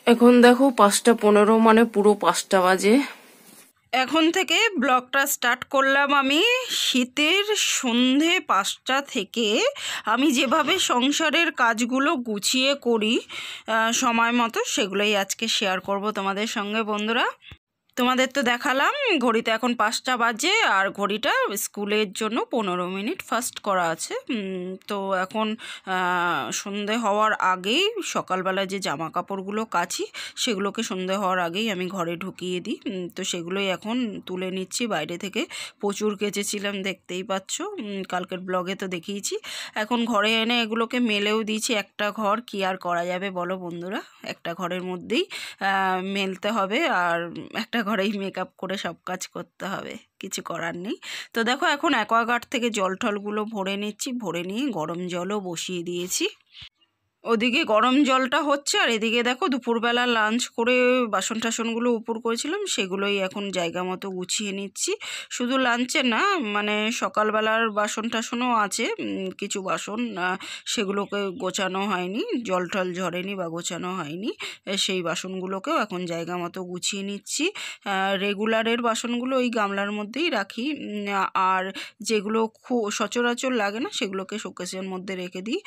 এখন দেখো 5:15, মানে পুরো 5টা বাজে। এখন থেকে ব্লগটা স্টার্ট করলাম আমি শীতের সন্ধে 5টা থেকে। আমি যেভাবে সংসারের কাজগুলো গুছিয়ে করি সময় মতো, সেগুলোই আজকে শেয়ার করব তোমাদের সঙ্গে বন্ধুরা। তোমাদের তো দেখালাম ঘড়িতে এখন 5টা বাজে, আর ঘড়িটা স্কুলের জন্য 15 মিনিট ফাস্ট করা আছে। তো এখন সন্ধে হওয়ার আগেই সকালবেলা যে জামা কাপড়গুলো কাচি সেগুলোকে সন্ধে হওয়ার আগেই আমি ঘরে ঢুকিয়ে দিই। তো সেগুলোই এখন তুলে নিচ্ছি বাইরে থেকে। প্রচুর কেচেছিলাম, দেখতেই পাচ্ছ, কালকের ব্লগে তো দেখিয়েছি। এখন ঘরে এনে এগুলোকে মেলেও দিয়েছি। একটা ঘর কি আর করা যাবে বলো বন্ধুরা, একটা ঘরের মধ্যেই মেলতে হবে, আর একটা ঘরেই মেকআপ করে সব কাজ করতে হবে, কিছু করার নেই। তো দেখো এখন অ্যাকোয়াগার্ড থেকে জল টলগুলো ভরে নিচ্ছি, ভরে নিয়ে গরম জলও বসিয়ে দিয়েছি। ওদিকে গরম জলটা হচ্ছে, আর এদিকে দেখো দুপুরবেলা লাঞ্চ করে বাসন টাসনগুলো উপর করেছিলাম, সেগুলোই এখন জায়গা মতো গুছিয়ে নিচ্ছি। শুধু লাঞ্চে না, মানে সকালবেলার বাসন টাসনও আছে, কিছু বাসন সেগুলোকে গোছানো হয়নি, জল টল ঝরেনি বা গোছানো হয়নি, সেই বাসনগুলোকেও এখন জায়গা মতো গুছিয়ে নিচ্ছি। রেগুলারের বাসনগুলো ওই গামলার মধ্যেই রাখি, আর যেগুলো খুব সচরাচর লাগে না সেগুলোকে শোকেসের মধ্যে রেখে দিই।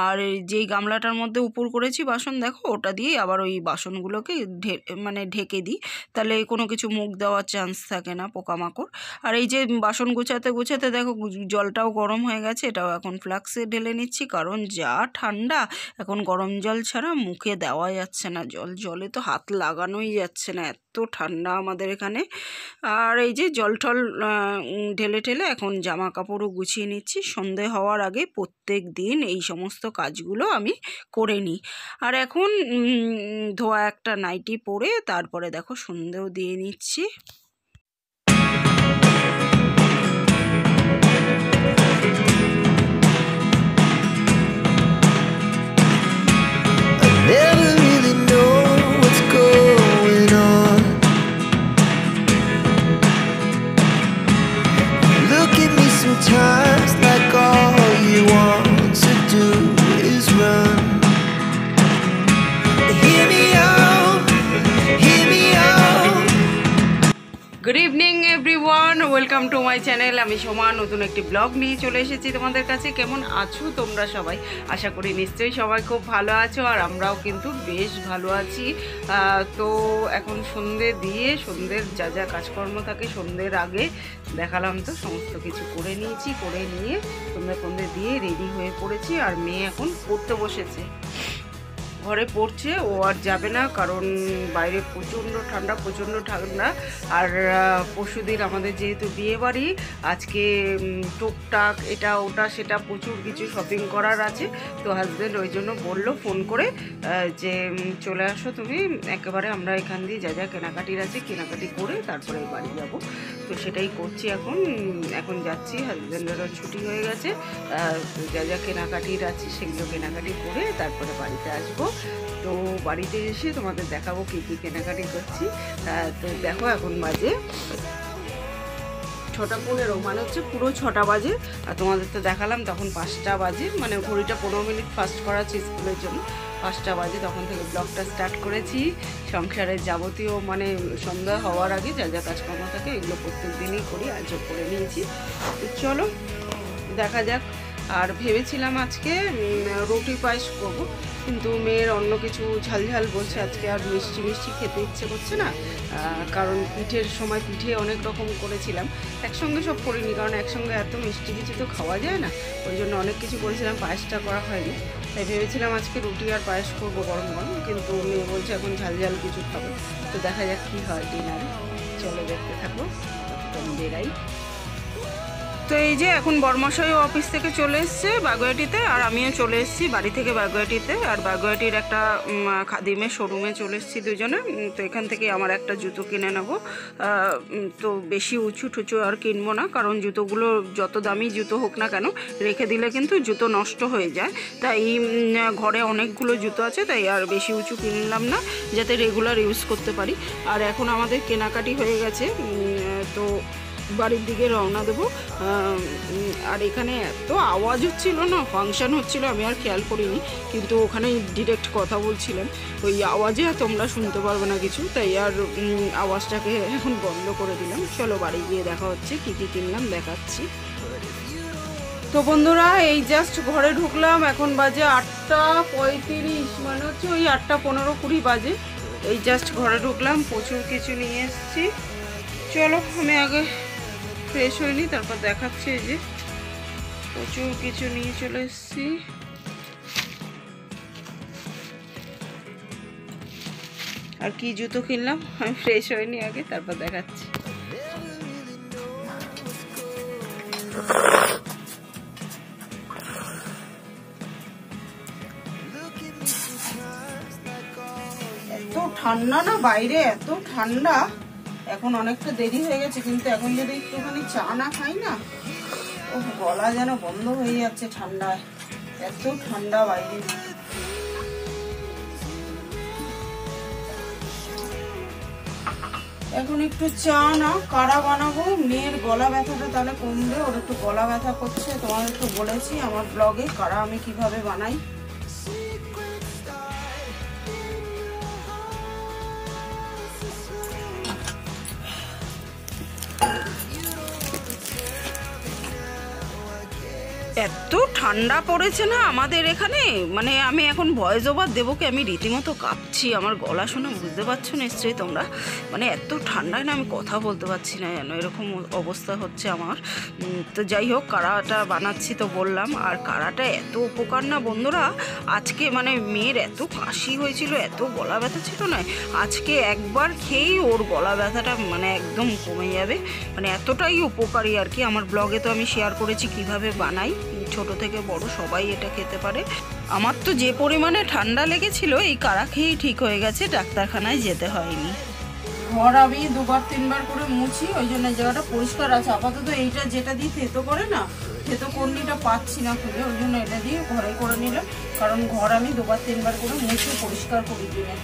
আর যেই গামলাটার মধ্যে উপর করেছি বাসন, দেখো ওটা দিয়ে আবার ওই বাসনগুলোকে ঢেকে দিই, তাহলে কোনো কিছু মুখ দেওয়ার চান্স থাকে না, পোকামাকড়। আর এই যে বাসন গুছাতে গুছাতে দেখো জলটাও গরম হয়ে গেছে, এটাও এখন ফ্লাক্সে ঢেলে নিচ্ছি, কারণ যা ঠান্ডা এখন গরম জল ছাড়া মুখে দেওয়া যাচ্ছে না, জলে তো হাত লাগানোই যাচ্ছে না, এত ঠান্ডা আমাদের এখানে। আর এই যে জল টল ঢেলে ঢেলে এখন জামা কাপড়ও গুছিয়ে নিচ্ছি। সন্ধে হওয়ার আগে প্রত্যেক দিন এই সমস্ত কাজগুলো আমি করে নিই। আর এখন ধোয়া একটা নাইটি পরে তারপরে দেখো সন্ধেও দিয়ে নিচ্ছি। Sometimes like all you want to do is run. Hear me out, hear me out. Good evening everyone, welcome to my channel. আমি সোমা নতুন একটি ব্লগ নিয়ে চলে এসেছি তোমাদের কাছে। কেমন আছো তোমরা সবাই? আশা করি নিশ্চয়ই সবাই খুব ভালো আছো, আর আমরাও কিন্তু বেশ ভালো আছি। তো এখন সন্ধে দিয়ে সন্ধ্যের যা যা কাজকর্ম থাকে সন্ধ্যের আগে দেখালাম, তো সমস্ত কিছু করে নিয়েছি। করে নিয়ে সন্ধ্যে দিয়ে রেডি হয়ে পড়েছি, আর মেয়ে এখন পড়তে বসেছে, ঘরে পড়ছে। ও আর যাবে না, কারণ বাইরে প্রচণ্ড ঠান্ডা। আর পরশুদিন আমাদের যেহেতু বিয়ে বাড়ি, আজকে টুকটাক এটা ওটা সেটা প্রচুর কিছু শপিং করার আছে। তো হাজব্যান্ড ওই জন্য বললো ফোন করে যে চলে আসো তুমি, একেবারে আমরা এখান দিয়ে যা যা কেনাকাটির আছে কেনাকাটি করে তারপরে বাড়ি যাব। তো সেটাই করছি এখন যাচ্ছি। হাজব্যান্ডেরও ছুটি হয়ে গেছে, যা যা কেনাকাটির আছে সেগুলো কেনাকাটি করে তারপরে বাড়িতে আসবো। তো বাড়িতে এসে তোমাদের দেখাবো কী কী কেনাকাটি করছি। তো দেখো এখন বাজে 6:15, মানে হচ্ছে পুরো 6টা বাজে। আর তোমাদের তো দেখালাম তখন 5টা বাজে, মানে ঘড়িটা 15 মিনিট ফাস্ট করা আছে স্কুলের জন্য। 5টা বাজে তখন থেকে ব্লগটা স্টার্ট করেছি। সংসারের যাবতীয় মানে সন্ধ্যা হওয়ার আগে যা যা কাজকর্ম থাকে এগুলো প্রত্যেক দিনই করি, আজও করে নিয়েছি। তো চলো দেখা যাক। আর ভেবেছিলাম আজকে রুটি পায়েস করবো, কিন্তু মেয়ের অন্য কিছু ঝালঝাল বলছে, আজকে আর মিষ্টি খেতে ইচ্ছে করছে না। কারণ পিঠের সময় পিঠে অনেক রকম করেছিলাম, একসঙ্গে সব করিনি, কারণ একসঙ্গে এত মিষ্টি কিছু তো খাওয়া যায় না, ওই জন্য অনেক কিছু করেছিলাম, পায়েসটা করা হয়নি। তাই ভেবেছিলাম আজকে রুটি আর পায়েস করবো গরম গরম, কিন্তু মেয়ে বলছে এখন ঝালঝাল কিছু খাবে। তো দেখা যাক কী হয় ডিনারে, চলো দেখতে থাকো, তখন বেরাই। তো এই যে এখন বর্মশাই অফিস থেকে চলে এসছে বাগুয়াটিতে, আর আমিও চলে এসেছি বাড়ি থেকে বাগুয়াটিতে। আর বাগুয়াটির একটা খাদিমের শোরুমে চলে এসেছি দুজনে। তো এখান থেকে আমার একটা জুতো কিনে নেব। তো বেশি উঁচু টুচু আর কিনবো না, কারণ জুতোগুলো যত দামি জুতো হোক না কেন রেখে দিলে কিন্তু জুতো নষ্ট হয়ে যায়। তাই ঘরে অনেকগুলো জুতো আছে, তাই আর বেশি উঁচু কিনলাম না, যাতে রেগুলার ইউজ করতে পারি। আর এখন আমাদের কেনাকাটি হয়ে গেছে, তো বাড়ির দিকে রওনা দেবো। আর এখানে এত আওয়াজ হচ্ছিল না, ফাংশন হচ্ছিল, আমি আর খেয়াল করিনি, কিন্তু ওখানে ডিরেক্ট কথা বলছিলাম, ওই আওয়াজে তোমরা শুনতে পারবে না কিছু, তাই আর আওয়াজটাকে এখন বন্ধ করে দিলাম। চলো বাড়ি গিয়ে দেখা হচ্ছে, কী কী কিনলাম দেখাচ্ছি। তো বন্ধুরা এই জাস্ট ঘরে ঢুকলাম, এখন বাজে 8:35, মানে হচ্ছে ওই 8:15-20 বাজে। এই জাস্ট ঘরে ঢুকলাম, প্রচুর কিছু নিয়ে এসেছি। চলো আমি আগে ফ্রেশ হইনি, তারপর দেখাচ্ছি। এই যে প্রচুর কিছু নিয়ে চলে এসেছি। আর কি জুতো কিনলাম, আমি ফ্রেশ হইনি আগে, তারপর দেখাচ্ছি। এত ঠান্ডা না বাইরে, এত ঠান্ডা। এখন অনেকটা দেরি হয়ে গেছে, কিন্তু এখন যদি একটুখানি চা না খাই না, ও গলা যেন বন্ধ হয়ে যাচ্ছে ঠান্ডায়, এত ঠান্ডা বাইরে। এখন একটু চা না কাড়া বানাবো, মেয়ের গলা ব্যথাটা তাহলে কমবে, ওর একটু গলা ব্যথা করছে। তোমার একটু বলেছি আমার ব্লগে কাড়া আমি কিভাবে বানাই। এত ঠান্ডা পড়েছে না আমাদের এখানে, মানে আমি এখন ভয়েস ওভার দেবো কি, আমি রীতিমতো কাঁপছি। আমার গলা শুনে বুঝতে পারছো নিশ্চয়ই তোমরা, মানে এত ঠান্ডায় না আমি কথা বলতে পারছি না, যেন এরকম অবস্থা হচ্ছে আমার। তো যাই হোক, কাড়াটা বানাচ্ছি তো বললাম, আর কাড়াটা এত উপকার না বন্ধুরা। আজকে মানে মেয়ের এত কাশি হয়েছিল, এত গলা ব্যথা ছিল না, আজকে একবার খেয়েই ওর গলা ব্যথাটা মানে একদম কমে যাবে, মানে এতটাই উপকারী আর কি। আমার ব্লগে তো আমি শেয়ার করেছি কিভাবে বানাই, ছোট থেকে বড় সবাই এটা খেতে পারে। আমার তো যে পরিমাণে ঠান্ডা লেগেছিল, এই কাড়া খেয়েই ঠিক হয়ে গেছে, ডাক্তারখানায় যেতে হয়নি। ঘর আমি 2-3 বার করে মুছি, ওই জন্য জায়গাটা পরিষ্কার আছে। আপাতত এইটা যেটা দিয়ে থেতো করে না, থেতো কর্নিটা পাচ্ছি না খুলে, ওই জন্য এটা দিয়ে ঘরে করে নিলাম, কারণ ঘর আমি 2-3 বার করে মুছে পরিষ্কার করে দিলাম।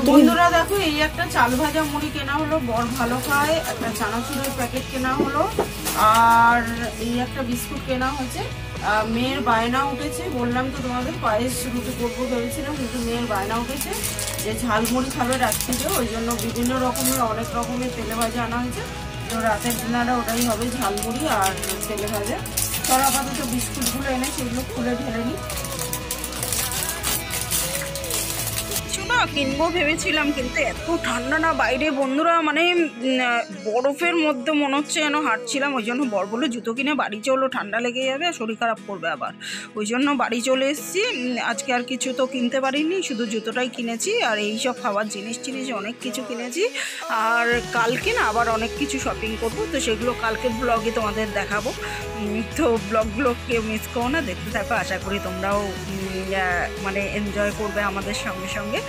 বন্ধুরা দেখো, এই একটা চাল ভাজা মুড়ি কেনা হলো, বর ভালো খায়, একটা চানাচুরের প্যাকেট কেনা হলো, আর এই একটা বিস্কুট কেনা হচ্ছে। মেয়ের বায়না উঠেছে, বললাম তো তোমাদের পায়েস রুটি করবো ভেবেছিলাম, কিন্তু মেয়ের বায়না উঠেছে যে ঝালমুড়ি খাবে রাত্রিতে, ওই জন্য বিভিন্ন রকমের অনেক রকমের তেলে ভাজা আনা হয়েছে। তো রাতের ডিনারে ওটাই হবে, ঝালমুড়ি আর তেলে ভাজা। তার আপাতত বিস্কুটগুলো এনে সেগুলো খুলে ঢেলে নিই। কিনবো ভেবেছিলাম, কিন্তু এত ঠান্ডা না বাইরে বন্ধুরা, মানে বরফের মধ্যে মনে হচ্ছে যেন হাঁটছিলাম। ওই জন্য বর বলে জুতো কিনে বাড়ি চলো, ঠান্ডা লেগে যাবে, শরীর খারাপ করবে আবার। ওই জন্য বাড়ি চলে এসেছি। আজকে আর কিছু তো কিনতে পারিনি, শুধু জুতোটাই কিনেছি, আর এই সব খাবার জিনিস অনেক কিছু কিনেছি। আর কালকে না আবার অনেক কিছু শপিং করবো, তো সেগুলো কালকের ব্লগে তোমাদের দেখাবো। তো ব্লগগুলো কেউ মিস করো না, দেখতে থাকো। আশা করি তোমরাও মানে এনজয় করবে আমাদের সঙ্গে সঙ্গে।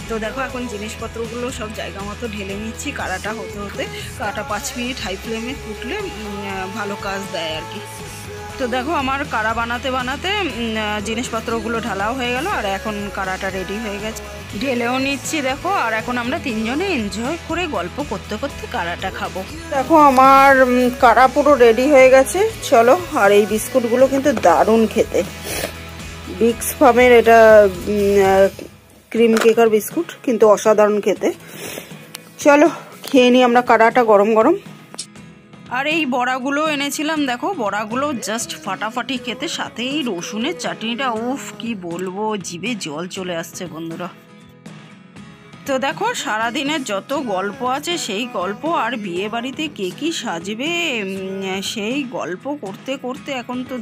তো দেখো এখন জিনিসপত্রগুলো সব জায়গা মতো ঢেলে নিচ্ছি। কাড়াটা হতে হতে, কাড়াটা 5 মিনিট হাই ফ্লেমে ফুটলে ভালো কাজ দেয় আর কি। তো দেখো আমার কাড়া বানাতে বানাতে জিনিসপত্রগুলো ঢালাও হয়ে গেল, আর এখন কাড়াটা রেডি হয়ে গেছে, ঢেলেও নিচ্ছি দেখো। আর এখন আমরা 3 জনে এনজয় করে গল্প করতে করতে কাড়াটা খাবো। দেখো আমার কাড়া পুরো রেডি হয়ে গেছে, চলো। আর এই বিস্কুটগুলো কিন্তু দারুণ খেতে, বিক্স ফার্মের এটা ক্রিম কেকার বিস্কুট, কিন্তু অসাধারণ খেতে। চলো খেয়ে নিই আমরা কাড়াটা গরম গরম। আর এই বড়াগুলো এনেছিলাম, দেখো বড়াগুলো জাস্ট ফাটাফাটি খেতে, সাথে এই রসুনের চাটনিটা, উফ কি বলবো, জিভে জল চলে আসছে বন্ধুরা। তো দেখো সারাদিনের যত গল্প আছে সেই গল্প, আর বিয়ে বাড়িতে কে কী সাজবে সেই গল্প করতে করতে এখন তো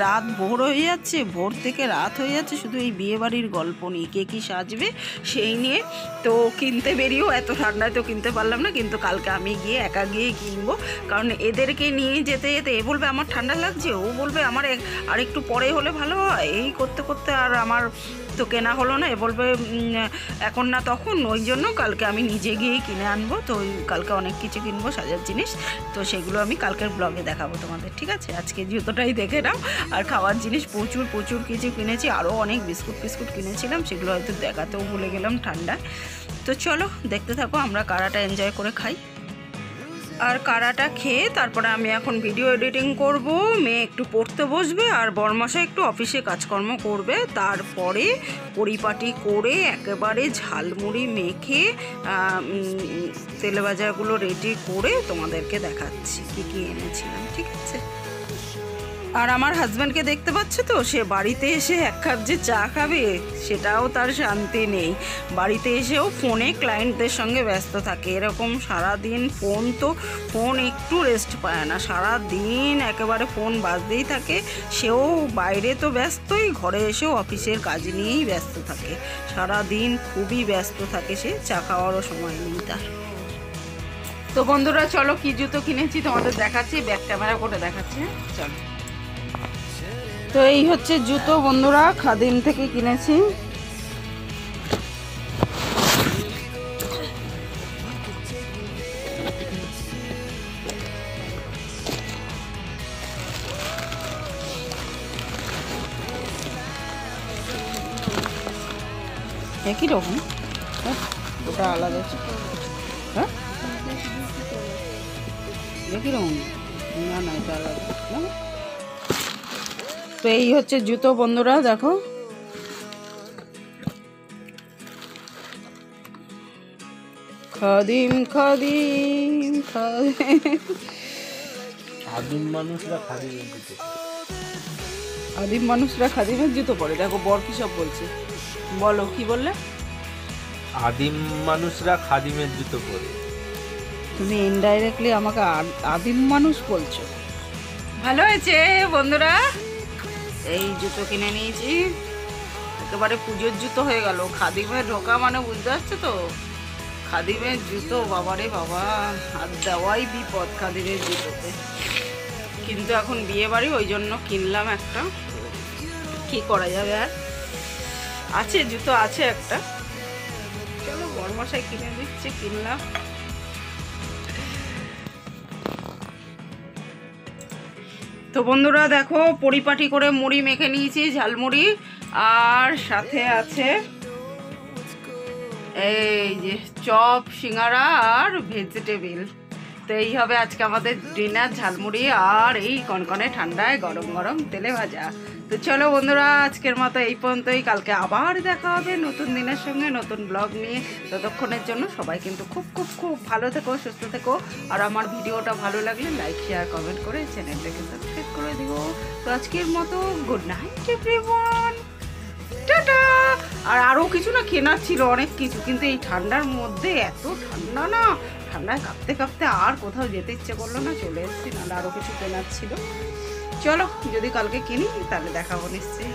রাত ভোর হয়ে যাচ্ছে, ভোর থেকে রাত হয়ে যাচ্ছে, শুধু এই বিয়ে বাড়ির গল্প নিয়ে, কে কী সাজবে সেই নিয়ে। তো কিনতে বেরিয়েও এত ঠান্ডায় তো কিনতে পারলাম না, কিন্তু কালকে আমি গিয়ে একা গিয়ে কিনবো, কারণ এদেরকে নিয়ে যেতে যেতে এ বলবে আমার ঠান্ডা লাগছে, ও বলবে আমার আর একটু পরে হলে ভালো হয়, এই করতে করতে আর আমার তো কেনা হলো না। এ বলবে এখন না তখন, ওই জন্য কালকে আমি নিজে গিয়েই কিনে আনবো। তো কালকে অনেক কিছু কিনবো সাজার জিনিস, তো সেগুলো আমি কালকের ব্লগে দেখাবো তোমাদের, ঠিক আছে? আজকে জুতোটাই দেখে নাও। আর খাওয়ার জিনিস প্রচুর প্রচুর কিছু কিনেছি, আরও অনেক বিস্কুট কিনেছিলাম, সেগুলো হয়তো দেখাতেও ভুলে গেলাম ঠান্ডায়। তো চলো দেখতে থাকো, আমরা কাড়াটা এনজয় করে খাই। আর কারাটা খেয়ে তারপরে আমি এখন ভিডিও এডিটিং করব, মেয়ে একটু পড়তে বসবে আর বরমশাই একটু অফিসে কাজকর্ম করবে। তারপরে পরিপাটি করে একেবারে ঝালমুড়ি মেখে তেলে ভাজাগুলো রেডি করে তোমাদেরকে দেখাচ্ছি কী কী এনেছিলাম, ঠিক আছে? আর আমার হাজব্যান্ডকে দেখতে পাচ্ছ তো, সে বাড়িতে এসে এক কাপ যে চা খাবে সেটাও তার শান্তি নেই। বাড়িতে এসেও ফোনে ক্লায়েন্টদের সঙ্গে ব্যস্ত থাকে, এরকম সারাদিন ফোন একটু রেস্ট পায় না, সারাদিন একেবারে ফোন বাজতেই থাকে। সেও বাইরে তো ব্যস্তই, ঘরে এসেও অফিসের কাজ নিয়েই ব্যস্ত থাকে, সারাদিন খুবই ব্যস্ত থাকে, সে চা খাওয়ারও সময় নেই তার। তো বন্ধুরা চলো কি জুতো কিনেছি তোমাদের দেখাচ্ছি, ব্যাক ক্যামেরা করে দেখাচ্ছি, চলো। তো এই হচ্ছে জুতো বন্ধুরা, খাদিম থেকে কিনেছি। একই রকম, ওটা আলাদা, হ্যাঁ একই রকম, না না এটা আলাদা। তো এই হচ্ছে জুতো বন্ধুরা, দেখো খাদিম খাদিম খাদিম, আদিম মানুষরা খাদিমের জুতো, আদিম মানুষরা খাদিমের জুতো পরে। দেখো বর কি সব বলছে, বলো কি বললে? আদিম মানুষরা খাদিমের জুতো পরে। তুমি ইনডাইরেক্টলি আমাকে আদিম মানুষ বলছো। ভালো হয়েছে বন্ধুরা, এই জুতো কিনে নিয়েছি, একেবারে পুজোর জুতো হয়ে গেল। খাদিমের ঢোকা মানে বুঝতে পারছো তো, খাদিমের জুতো বাবারে বাবা, হাত দেওয়াই বিপদ খাদিমের জুতোতে। কিন্তু এখন বিয়ে বাড়ি, ওই জন্য কিনলাম একটা, কি করা যাবে আর, আছে জুতো আছে একটা, চলো বড়মশাই কিনে দিচ্ছে, কিনলাম। তো বন্ধুরা দেখো পরিপাটি করে মুড়ি মেখে নিয়েছি, ঝালমুড়ি, আর সাথে আছে এই যে চপ, সিঙ্গারা আর ভেজিটেবিল। তো এই হবে আজকে আমাদের ডিনার, ঝালমুড়ি আর এই কনকনে ঠান্ডায় গরম গরম তেলে ভাজা। তো চলো বন্ধুরা আজকের মতো এই পর্যন্তই, কালকে আবার দেখা হবে নতুন দিনের সঙ্গে, নতুন ব্লগ নিয়ে। ততক্ষণের জন্য সবাই কিন্তু খুব খুব খুব ভালো থেকো, সুস্থ থেকো, আর আমার ভিডিওটা ভালো লাগলে লাইক শেয়ার কমেন্ট করে চ্যানেলটাকে সাবস্ক্রাইব করে দিও। তো আজকের মতো গুড নাইট এভরিওয়ান, টাটা। আর আরও কিছু না কেনার ছিল, অনেক কিছু, কিন্তু এই ঠান্ডার মধ্যে এত ঠান্ডা না, ঠান্ডায় কাঁপতে কাঁপতে আর কোথাও যেতে ইচ্ছে করলো না, চলে এসেছি, নাহলে আরও কিছু কেনার ছিল। চলো যদি কালকে কিনি তাহলে দেখাবো নিশ্চয়ই।